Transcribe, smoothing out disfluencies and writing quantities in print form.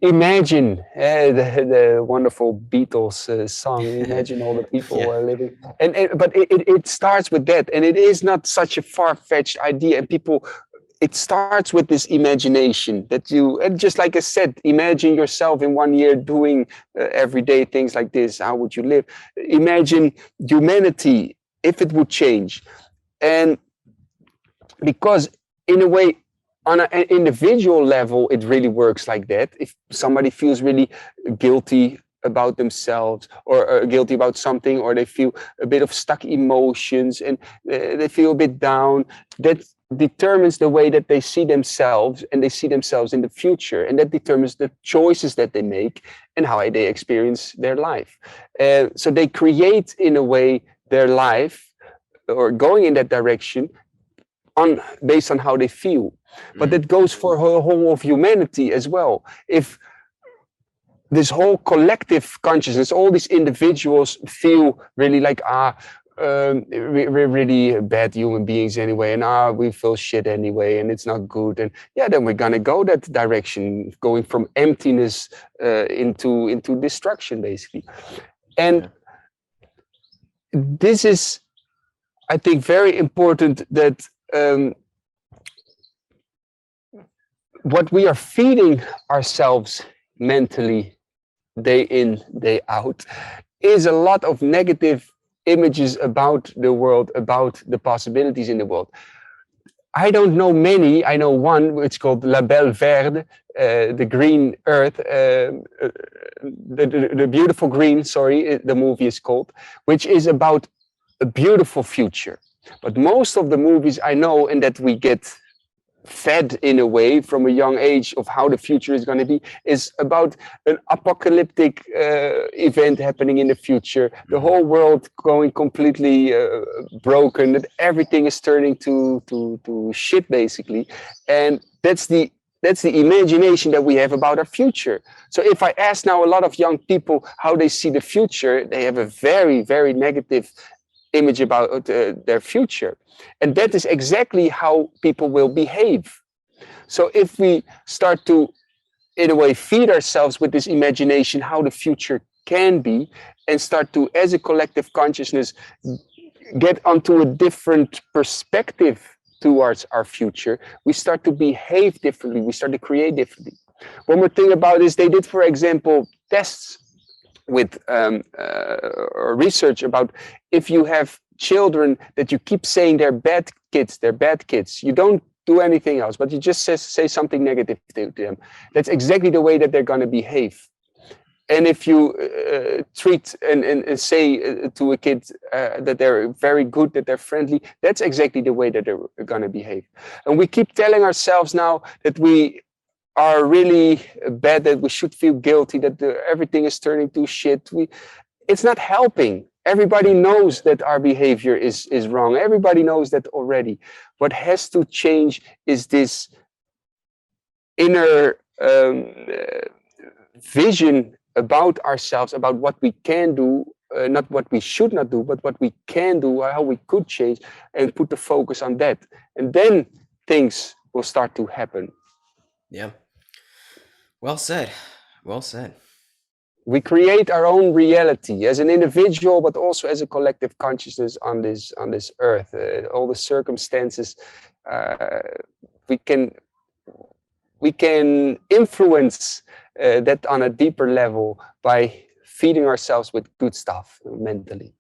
Imagine the wonderful Beatles song. Imagine all the people Yeah. living, but it starts with that, and it is not such a far-fetched idea. And people, it starts with this imagination that you, and just like I said, imagine yourself in 1 year doing everyday things like this. How would you live? Imagine humanity if it would change, and because in a way on an individual level it really works like that. If somebody feels really guilty about themselves, or guilty about something, or they feel a bit of stuck emotions, and they feel a bit down, that determines the way that they see themselves, and they see themselves in the future, and that determines the choices that they make and how they experience their life. So they create in a way their life, or going in that direction, on based on how they feel. But Hmm. that goes for the whole of humanity as well. If this whole collective consciousness, all these individuals feel really like, we're really bad human beings anyway, and we feel shit anyway, and it's not good, and yeah, then we're gonna go that direction, going from emptiness into destruction, basically. And Yeah. this is, I think, very important, that what we are feeding ourselves mentally, day in, day out, is a lot of negative images about the world, about the possibilities in the world. I don't know many. I know one, it's called La Belle Verde, the green earth, the beautiful green, sorry, the movie is called, which is about a beautiful future. But most of the movies I know, and that we get fed in a way from a young age of how the future is going to be, is about an apocalyptic event happening in the future, the Hmm. whole world going completely broken, that everything is turning to shit, basically. And that's the imagination that we have about our future. So if I ask now a lot of young people how they see the future, they have a very, very negative image about their future. And that is exactly how people will behave. So if we start to, in a way, feed ourselves with this imagination how the future can be, and start to, as a collective consciousness, get onto a different perspective towards our future, we start to behave differently, we start to create differently. One more thing about this, they did, for example, tests with research about, if you have children that you keep saying they're bad kids, you don't do anything else, but you just say something negative to them, that's exactly the way that they're going to behave. And if you treat and say to a kid that they're very good, that they're friendly, that's exactly the way that they're going to behave. And we keep telling ourselves now that we are really bad, that we should feel guilty, that everything is turning to shit. It's not helping. Everybody Yeah. knows that our behavior is wrong. Everybody knows that already. What has to change is this inner vision about ourselves, about what we can do, not what we should not do, but what we can do, how we could change, and put the focus on that. And then things will start to happen. Yeah. Well said. Well said. We create our own reality as an individual, but also as a collective consciousness on this earth. All the circumstances, uh, we can we can influence that on a deeper level by feeding ourselves with good stuff mentally.